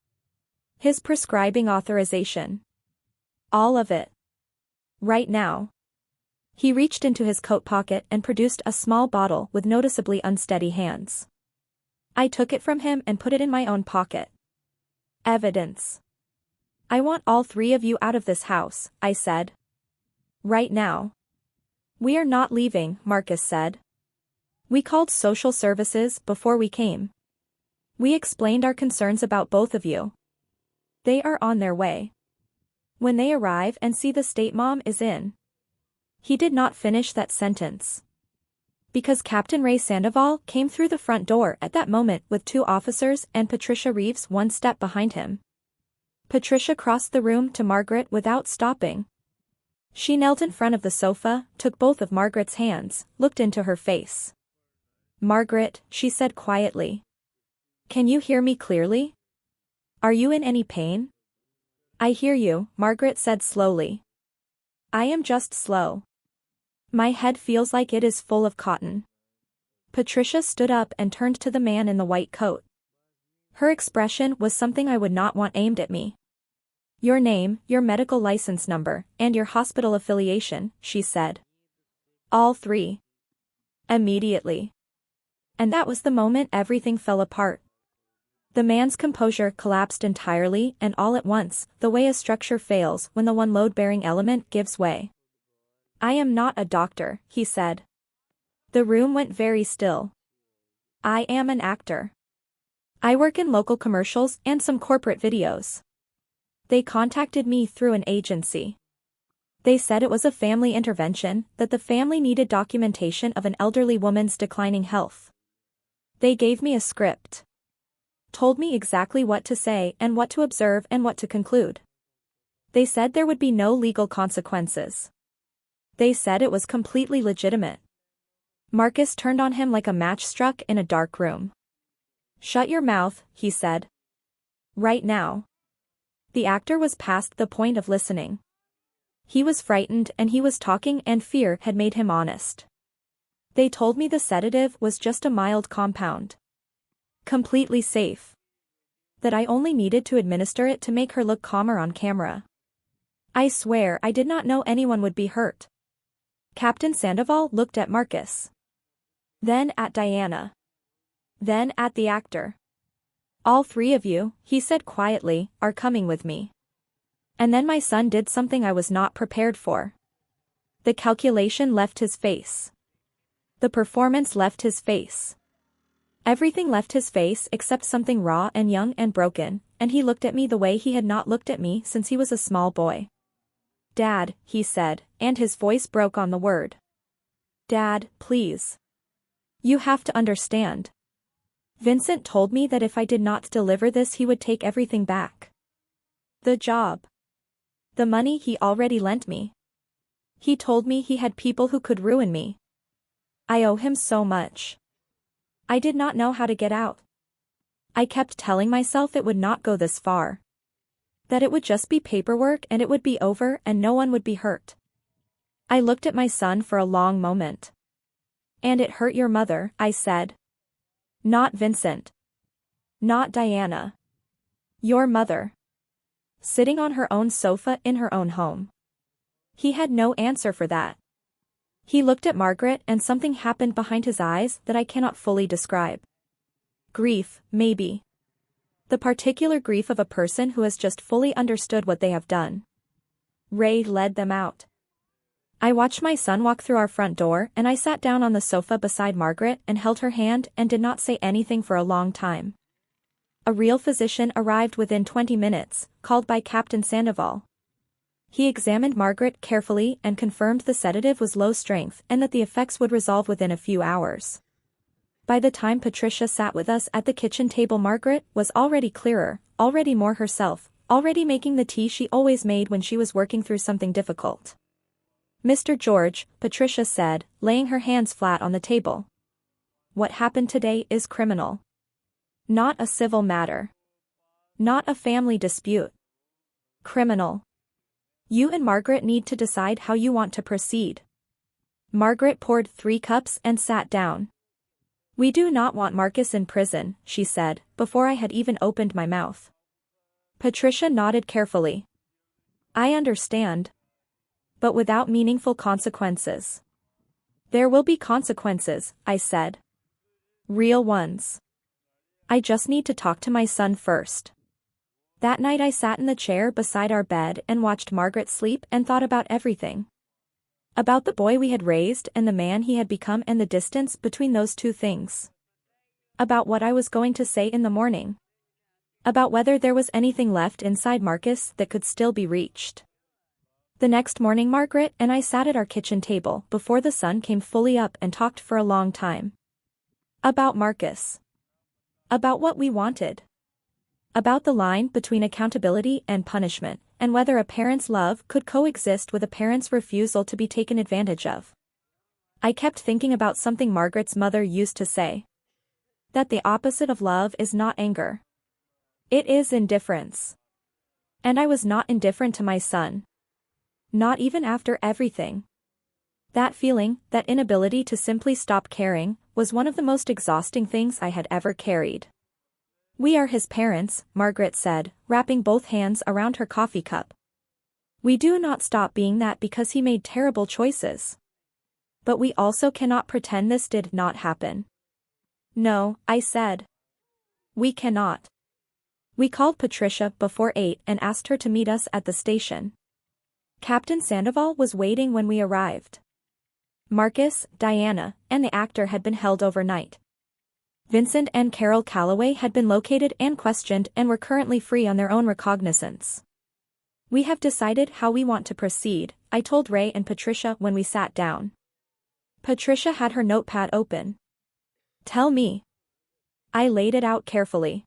His prescribing authorization. All of it. Right now. He reached into his coat pocket and produced a small bottle with noticeably unsteady hands. I took it from him and put it in my own pocket. "Evidence. I want all three of you out of this house," I said. "Right now." "We are not leaving," Marcus said. "We called social services before we came. We explained our concerns about both of you. They are on their way. When they arrive and see the state Mom is in." He did not finish that sentence. Because Captain Ray Sandoval came through the front door at that moment with 2 officers and Patricia Reeves 1 step behind him. Patricia crossed the room to Margaret without stopping. She knelt in front of the sofa, took both of Margaret's hands, looked into her face. "Margaret," she said quietly. "Can you hear me clearly? Are you in any pain?" "I hear you," Margaret said slowly. "I am just slow. My head feels like it is full of cotton." Patricia stood up and turned to the man in the white coat. Her expression was something I would not want aimed at me. "Your name, your medical license number, and your hospital affiliation," she said. "All 3. Immediately." And that was the moment everything fell apart. The man's composure collapsed entirely and all at once, the way a structure fails when the one load-bearing element gives way. "I am not a doctor," he said. The room went very still. "I am an actor. I work in local commercials and some corporate videos. They contacted me through an agency. They said it was a family intervention, that the family needed documentation of an elderly woman's declining health. They gave me a script. Told me exactly what to say and what to observe and what to conclude. They said there would be no legal consequences. They said it was completely legitimate." Marcus turned on him like a match struck in a dark room. "Shut your mouth," he said. "Right now." The actor was past the point of listening. He was frightened and he was talking and fear had made him honest. "They told me the sedative was just a mild compound. Completely safe. That I only needed to administer it to make her look calmer on camera. I swear I did not know anyone would be hurt." Captain Sandoval looked at Marcus. Then at Diana. Then at the actor. "All three of you," he said quietly, "are coming with me." And then my son did something I was not prepared for. The calculation left his face. The performance left his face. Everything left his face except something raw and young and broken, and he looked at me the way he had not looked at me since he was a small boy. "Dad," he said, and his voice broke on the word. "Dad, please. You have to understand. Vincent told me that if I did not deliver this he would take everything back. The job. The money he already lent me. He told me he had people who could ruin me. I owe him so much. I did not know how to get out. I kept telling myself it would not go this far. That it would just be paperwork and it would be over and no one would be hurt." I looked at my son for a long moment. "And it hurt your mother," I said. "Not Vincent. Not Diana. Your mother. Sitting on her own sofa in her own home." He had no answer for that. He looked at Margaret and something happened behind his eyes that I cannot fully describe. Grief, maybe. The particular grief of a person who has just fully understood what they have done. Ray led them out. I watched my son walk through our front door and I sat down on the sofa beside Margaret and held her hand and did not say anything for a long time. A real physician arrived within 20 minutes, called by Captain Sandoval. He examined Margaret carefully and confirmed the sedative was low strength and that the effects would resolve within a few hours. By the time Patricia sat with us at the kitchen table, Margaret was already clearer, already more herself, already making the tea she always made when she was working through something difficult. "Mr. George," Patricia said, laying her hands flat on the table. "What happened today is criminal. Not a civil matter. Not a family dispute. Criminal. You and Margaret need to decide how you want to proceed." Margaret poured 3 cups and sat down. "We do not want Marcus in prison," she said, before I had even opened my mouth. Patricia nodded carefully. "I understand. But without meaningful consequences." "There will be consequences," I said. "Real ones. I just need to talk to my son first." That night I sat in the chair beside our bed and watched Margaret sleep and thought about everything. About the boy we had raised and the man he had become and the distance between those two things. About what I was going to say in the morning. About whether there was anything left inside Marcus that could still be reached. The next morning Margaret and I sat at our kitchen table before the sun came fully up and talked for a long time. About Marcus. About what we wanted. About the line between accountability and punishment, and whether a parent's love could coexist with a parent's refusal to be taken advantage of. I kept thinking about something Margaret's mother used to say. That the opposite of love is not anger. It is indifference. And I was not indifferent to my son. Not even after everything. That feeling, that inability to simply stop caring, was one of the most exhausting things I had ever carried. "We are his parents," Margaret said, wrapping both hands around her coffee cup. "We do not stop being that because he made terrible choices. But we also cannot pretend this did not happen." "No," I said. "We cannot. We called Patricia before 8 and asked her to meet us at the station. Captain Sandoval was waiting when we arrived. Marcus, Diana, and the actor had been held overnight. Vincent and Carol Calloway had been located and questioned and were currently free on their own recognizance. We have decided how we want to proceed, I told Ray and Patricia when we sat down. Patricia had her notepad open. Tell me. I laid it out carefully.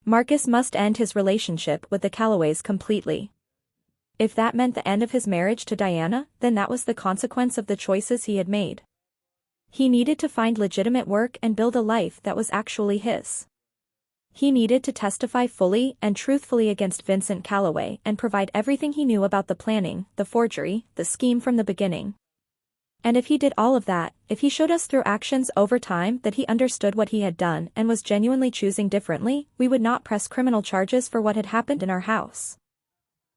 Marcus must end his relationship with the Calloways completely. If that meant the end of his marriage to Diana, then that was the consequence of the choices he had made. He needed to find legitimate work and build a life that was actually his. He needed to testify fully and truthfully against Vincent Calloway and provide everything he knew about the planning, the forgery, the scheme from the beginning. And if he did all of that, if he showed us through actions over time that he understood what he had done and was genuinely choosing differently, we would not press criminal charges for what had happened in our house.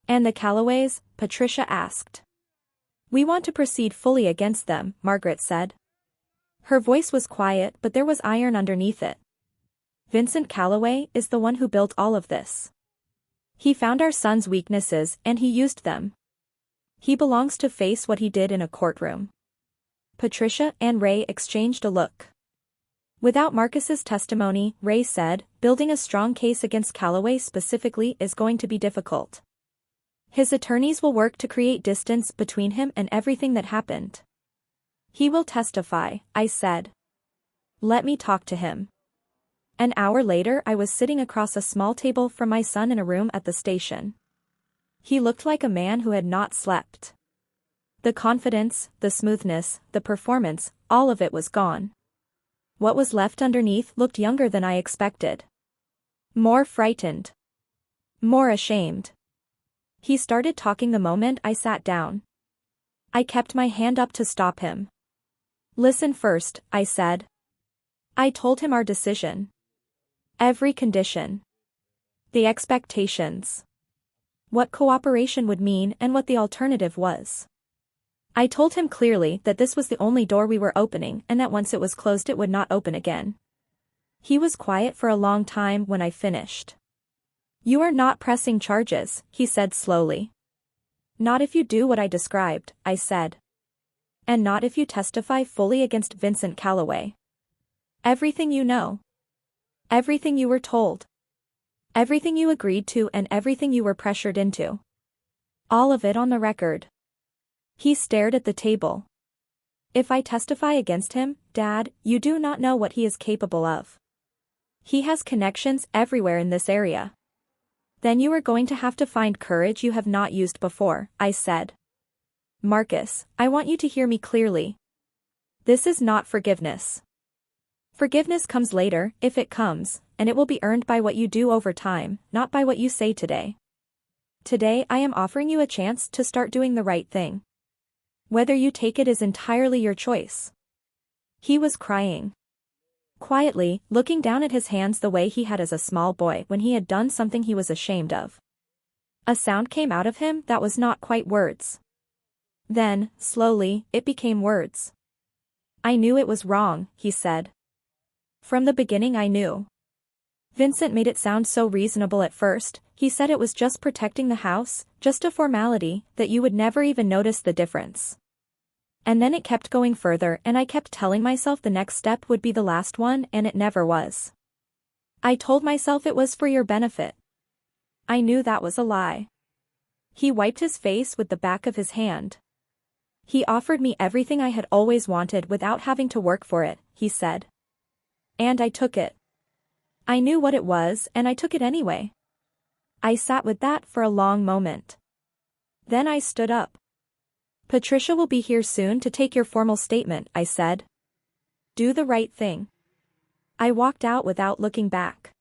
And the Calloways? Patricia asked. We want to proceed fully against them, Margaret said. Her voice was quiet, but there was iron underneath it. Vincent Calloway is the one who built all of this. He found our son's weaknesses and he used them. He belongs to face what he did in a courtroom. Patricia and Ray exchanged a look. Without Marcus's testimony, Ray said, building a strong case against Calloway specifically is going to be difficult. His attorneys will work to create distance between him and everything that happened. He will testify, I said. Let me talk to him. An hour later I was sitting across a small table from my son in a room at the station. He looked like a man who had not slept. The confidence, the smoothness, the performance, all of it was gone. What was left underneath looked younger than I expected. More frightened. More ashamed. He started talking the moment I sat down. I kept my hand up to stop him. Listen first, I said. I told him our decision. Every condition. The expectations. What cooperation would mean and what the alternative was. I told him clearly that this was the only door we were opening and that once it was closed it would not open again. He was quiet for a long time when I finished. You are not pressing charges, he said slowly. Not if you do what I described, I said. And not if you testify fully against Vincent Calloway. Everything you know. Everything you were told. Everything you agreed to and everything you were pressured into. All of it on the record. He stared at the table. If I testify against him, Dad, you do not know what he is capable of. He has connections everywhere in this area. Then you are going to have to find courage you have not used before, I said. Marcus, I want you to hear me clearly. This is not forgiveness. Forgiveness comes later, if it comes, and it will be earned by what you do over time, not by what you say today. Today I am offering you a chance to start doing the right thing. Whether you take it is entirely your choice. He was crying. Quietly, looking down at his hands the way he had as a small boy when he had done something he was ashamed of. A sound came out of him that was not quite words. Then, slowly, it became words. I knew it was wrong, he said. From the beginning I knew. Vincent made it sound so reasonable at first. He said it was just protecting the house, just a formality, that you would never even notice the difference. And then it kept going further and I kept telling myself the next step would be the last one and it never was. I told myself it was for your benefit. I knew that was a lie. He wiped his face with the back of his hand. He offered me everything I had always wanted without having to work for it, he said. And I took it. I knew what it was and I took it anyway. I sat with that for a long moment. Then I stood up. Patricia will be here soon to take your formal statement, I said. Do the right thing. I walked out without looking back.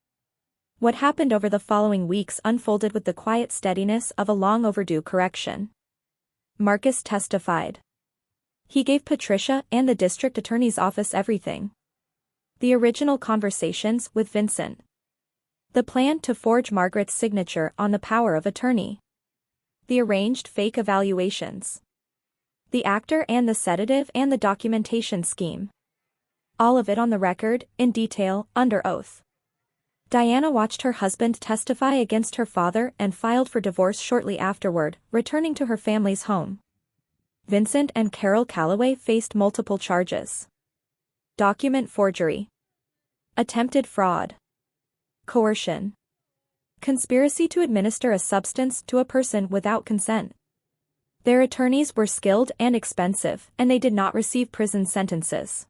What happened over the following weeks unfolded with the quiet steadiness of a long overdue correction. Marcus testified. He gave Patricia and the district attorney's office everything. The original conversations with Vincent. The plan to forge Margaret's signature on the power of attorney. The arranged fake evaluations. The actor and the sedative and the documentation scheme. All of it on the record, in detail, under oath. Diana watched her husband testify against her father and filed for divorce shortly afterward, returning to her family's home. Vincent and Carol Calloway faced multiple charges. Document forgery, attempted fraud, coercion, conspiracy to administer a substance to a person without consent. Their attorneys were skilled and expensive, and they did not receive prison sentences.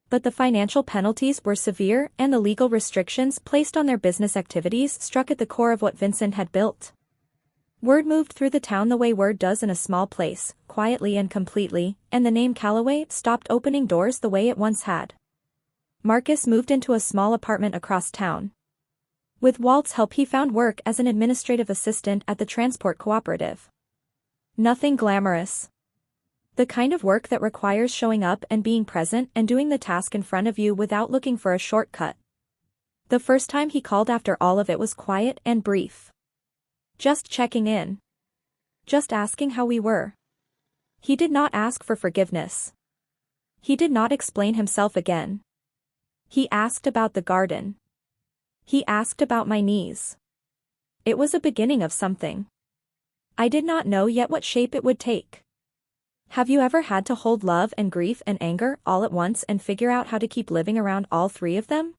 But the financial penalties were severe, and the legal restrictions placed on their business activities struck at the core of what Vincent had built. Word moved through the town the way word does in a small place, quietly and completely, and the name Calloway stopped opening doors the way it once had. Marcus moved into a small apartment across town. With Walt's help he found work as an administrative assistant at the transport cooperative. Nothing glamorous. The kind of work that requires showing up and being present and doing the task in front of you without looking for a shortcut. The first time he called after all of it was quiet and brief. Just checking in. Just asking how we were. He did not ask for forgiveness. He did not explain himself again. He asked about the garden. He asked about my knees. It was a beginning of something. I did not know yet what shape it would take. Have you ever had to hold love and grief and anger all at once and figure out how to keep living around all three of them?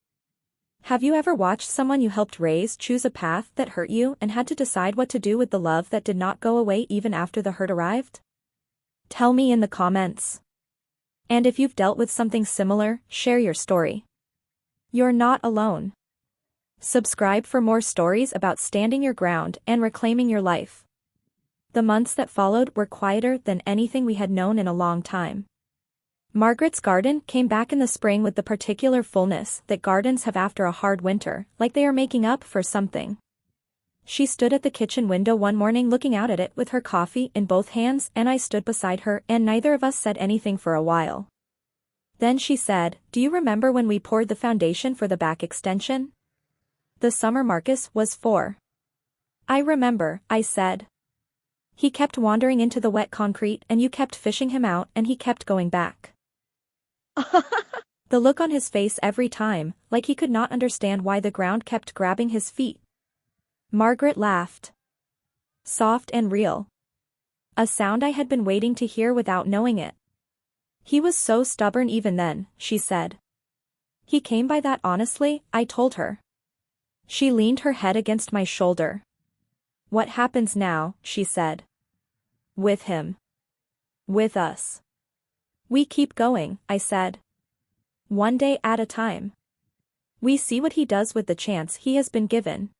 Have you ever watched someone you helped raise choose a path that hurt you and had to decide what to do with the love that did not go away even after the hurt arrived? Tell me in the comments. And if you've dealt with something similar, share your story. You're not alone. Subscribe for more stories about standing your ground and reclaiming your life. The months that followed were quieter than anything we had known in a long time. Margaret's garden came back in the spring with the particular fullness that gardens have after a hard winter, like they are making up for something. She stood at the kitchen window one morning looking out at it with her coffee in both hands, and I stood beside her, and neither of us said anything for a while. Then she said, "Do you remember when we poured the foundation for the back extension? The summer Marcus was 4. I remember," I said. "He kept wandering into the wet concrete and you kept fishing him out and he kept going back." The look on his face every time, like he could not understand why the ground kept grabbing his feet. Margaret laughed. Soft and real. A sound I had been waiting to hear without knowing it. "He was so stubborn even then," she said. "He came by that honestly," I told her. She leaned her head against my shoulder. "What happens now?" she said. "With him. With us. We keep going," I said. "One day at a time. We see what he does with the chance he has been given.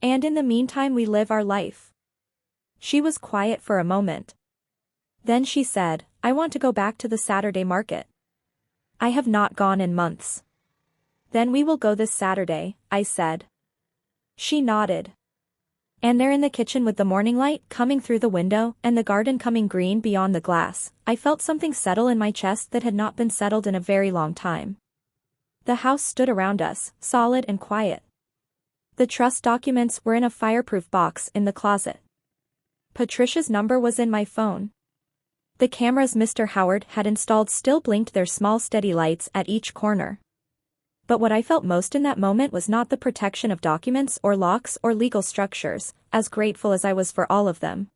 And in the meantime we live our life." She was quiet for a moment. Then she said, "I want to go back to the Saturday market. I have not gone in months." "Then we will go this Saturday," I said. She nodded. And there in the kitchen with the morning light coming through the window and the garden coming green beyond the glass, I felt something settle in my chest that had not been settled in a very long time. The house stood around us, solid and quiet. The trust documents were in a fireproof box in the closet. Patricia's number was in my phone. The cameras Mr. Howard had installed still blinked their small steady lights at each corner. But what I felt most in that moment was not the protection of documents or locks or legal structures, as grateful as I was for all of them.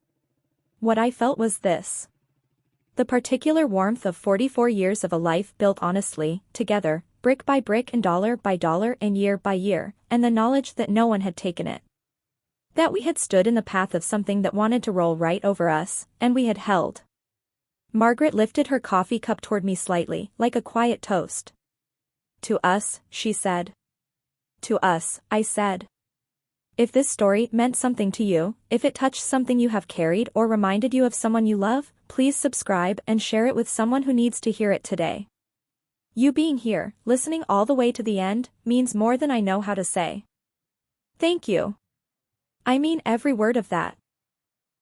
What I felt was this. The particular warmth of 44 years of a life built honestly, together, brick by brick and dollar by dollar and year by year, and the knowledge that no one had taken it. That we had stood in the path of something that wanted to roll right over us, and we had held. Margaret lifted her coffee cup toward me slightly, like a quiet toast. "To us," she said. "To us," I said. If this story meant something to you, if it touched something you have carried or reminded you of someone you love, please subscribe and share it with someone who needs to hear it today. You being here, listening all the way to the end, means more than I know how to say. Thank you. I mean every word of that.